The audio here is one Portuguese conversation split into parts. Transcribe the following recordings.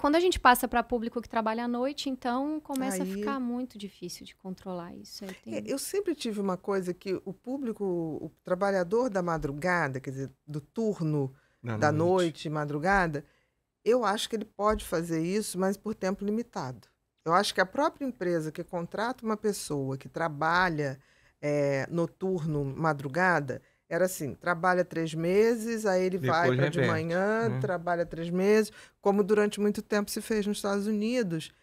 quando a gente passa para público que trabalha à noite, então começa a ficar muito difícil de controlar isso. Eu sempre tive uma coisa que o público, o trabalhador da madrugada, quer dizer, do turno da noite, madrugada, eu acho que ele pode fazer isso, mas por tempo limitado. Eu acho que a própria empresa que contrata uma pessoa que trabalha noturno, madrugada, era assim, trabalha 3 meses, aí ele vai para de manhã, trabalha 3 meses, como durante muito tempo se fez nos Estados Unidos.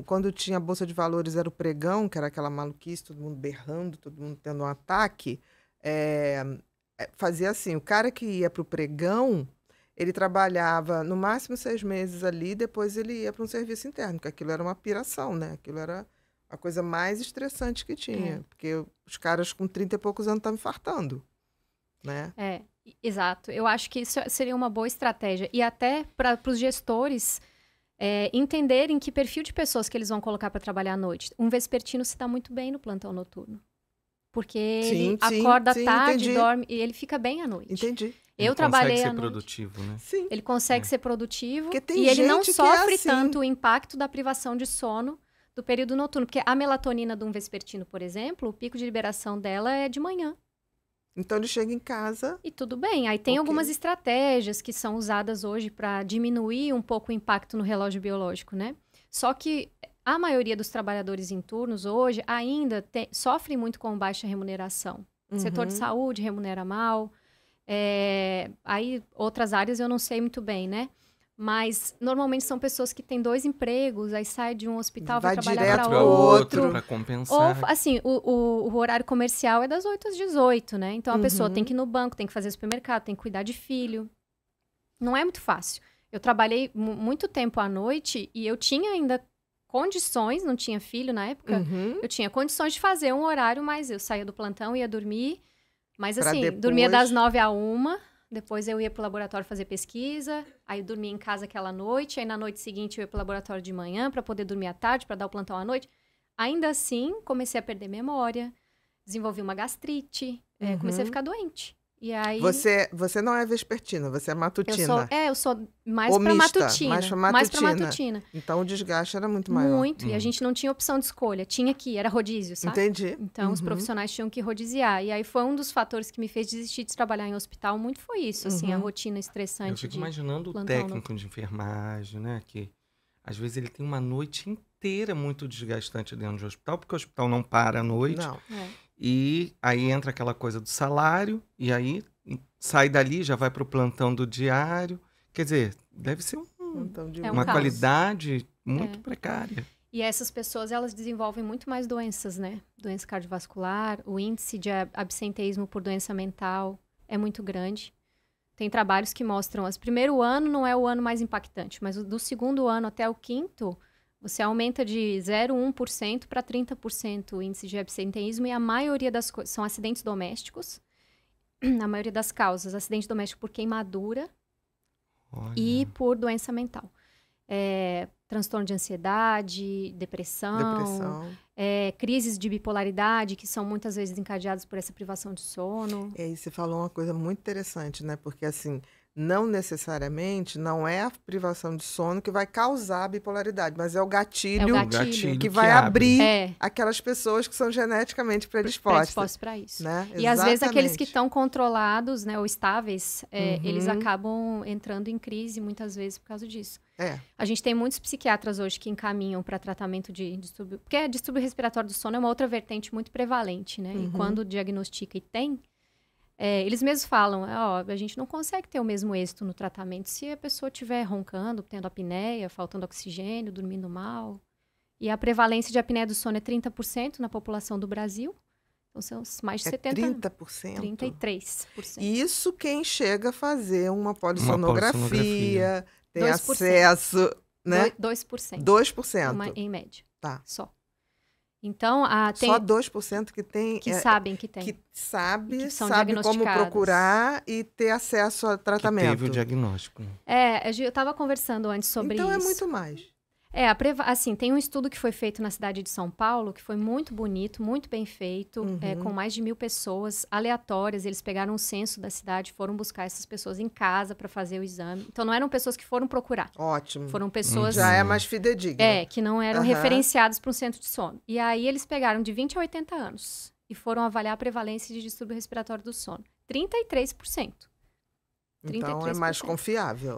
Quando tinha a Bolsa de Valores, era o pregão, que era aquela maluquice, todo mundo berrando, todo mundo tendo um ataque. Fazia assim, o cara que ia para o pregão, ele trabalhava no máximo 6 meses ali, depois ele ia para um serviço interno, porque aquilo era uma piração, né? Aquilo era a coisa mais estressante que tinha, porque os caras com 30 e poucos anos estavam infartando, né? Exato. Eu acho que isso seria uma boa estratégia. E até para os gestores entenderem que perfil de pessoas que eles vão colocar para trabalhar à noite. Um vespertino se dá muito bem no plantão noturno. Porque ele acorda tarde, dorme, e ele fica bem à noite. Entendi. Eu trabalhei à noite. Ele consegue ser produtivo, né? Sim. Ele consegue ser produtivo e ele não sofre tanto o impacto da privação de sono do período noturno. Porque a melatonina de um vespertino, por exemplo, o pico de liberação dela é de manhã. Então ele chega em casa... E tudo bem. Aí tem algumas estratégias que são usadas hoje para diminuir um pouco o impacto no relógio biológico, né? Só que a maioria dos trabalhadores em turnos hoje ainda sofrem muito com baixa remuneração. O setor de saúde remunera mal. Aí outras áreas eu não sei muito bem, né? Mas normalmente são pessoas que têm 2 empregos, aí sai de um hospital, vai trabalhar para outro. Para compensar. Ou, assim, o horário comercial é das 8 às 18, né? Então a pessoa tem que ir no banco, tem que fazer supermercado, tem que cuidar de filho. Não é muito fácil. Eu trabalhei muito tempo à noite e eu tinha ainda condições, não tinha filho na época, eu tinha condições de fazer um horário, mas eu saía do plantão, ia dormir, mas assim, dormia das 9 à 1, depois eu ia pro laboratório fazer pesquisa, aí eu dormia em casa aquela noite, aí na noite seguinte eu ia pro laboratório de manhã para poder dormir à tarde, para dar o plantão à noite. Ainda assim, comecei a perder memória, desenvolvi uma gastrite, comecei a ficar doente. E aí... Você não é vespertina, você é matutina. Eu sou mais para matutina. Mais para matutina. Então o desgaste era muito maior. Muito, e a gente não tinha opção de escolha. Tinha que ir, era rodízio, sabe? Entendi. Então os profissionais tinham que rodiziar. E aí foi um dos fatores que me fez desistir de trabalhar em hospital. Muito foi isso, assim, a rotina estressante. Eu fico imaginando o técnico de enfermagem, né? Que às vezes ele tem uma noite inteira muito desgastante dentro do hospital, porque o hospital não para à noite. Não. E aí entra aquela coisa do salário, e aí sai dali, já vai para o plantão do diário. Quer dizer, deve ser uma qualidade muito precária. E essas pessoas, elas desenvolvem muito mais doenças, né? Doença cardiovascular, o índice de absenteísmo por doença mental é muito grande. Tem trabalhos que mostram, o primeiro ano não é o ano mais impactante, mas do segundo ano até o 5º, você aumenta de 0,1% para 30% o índice de absenteísmo, e a maioria das coisas são acidentes domésticos. A maioria das causas, acidente doméstico por queimadura e por doença mental. Transtorno de ansiedade, depressão. Crises de bipolaridade, que são muitas vezes encadeadas por essa privação de sono. E você falou uma coisa muito interessante, né? Porque, assim, não necessariamente, não é a privação de sono que vai causar a bipolaridade, mas é o gatilho, que vai abrir aquelas pessoas que são geneticamente predispostas para isso. Né? E às vezes aqueles que estão controlados, né, ou estáveis, eles acabam entrando em crise muitas vezes por causa disso. A gente tem muitos psiquiatras hoje que encaminham para tratamento de distúrbio, porque distúrbio respiratório do sono é uma outra vertente muito prevalente, né? E quando diagnostica e tem, eles mesmos falam, a gente não consegue ter o mesmo êxito no tratamento se a pessoa estiver roncando, tendo apneia, faltando oxigênio, dormindo mal. E a prevalência de apneia do sono é 30% na população do Brasil. Então são mais de 70%. 30%? 33%. Isso quem chega a fazer uma polissonografia, tem 2%. acesso, né? 2%. 2%. Em média. Tá. Só. Então, tem... Só 2% que tem... Que sabem que tem. Que sabe sabe como procurar e ter acesso a tratamento. Que teve o diagnóstico. Eu estava conversando antes sobre isso. Então é muito mais. Assim, tem um estudo que foi feito na cidade de São Paulo, que foi muito bonito, muito bem feito, com mais de 1.000 pessoas aleatórias. Eles pegaram um censo da cidade, foram buscar essas pessoas em casa para fazer o exame. Então, não eram pessoas que foram procurar. Ótimo. Foram pessoas... Já é mais fidedigna. Que não eram referenciadas para um centro de sono. E aí, eles pegaram de 20 a 80 anos e foram avaliar a prevalência de distúrbio respiratório do sono. 33%. Então 33%. É mais confiável.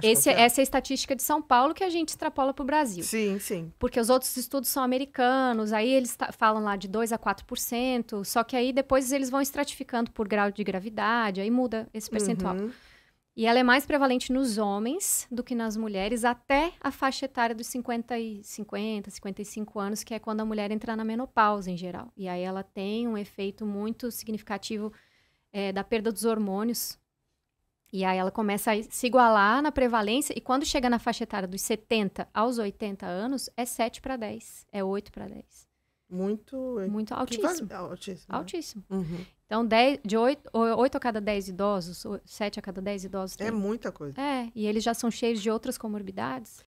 Essa é a estatística de São Paulo que a gente extrapola para o Brasil. Sim, sim. Porque os outros estudos são americanos, aí eles falam lá de 2% a 4%, só que aí depois eles vão estratificando por grau de gravidade, aí muda esse percentual. E ela é mais prevalente nos homens do que nas mulheres, até a faixa etária dos 55 anos, que é quando a mulher entra na menopausa em geral. E aí ela tem um efeito muito significativo da perda dos hormônios. E aí ela começa a se igualar na prevalência, e quando chega na faixa etária dos 70 aos 80 anos, é 7 para 10, é 8 para 10. Muito altíssimo. Altíssimo. Então, 8 a cada 10 idosos, 7 a cada 10 idosos. É muita coisa. E eles já são cheios de outras comorbidades.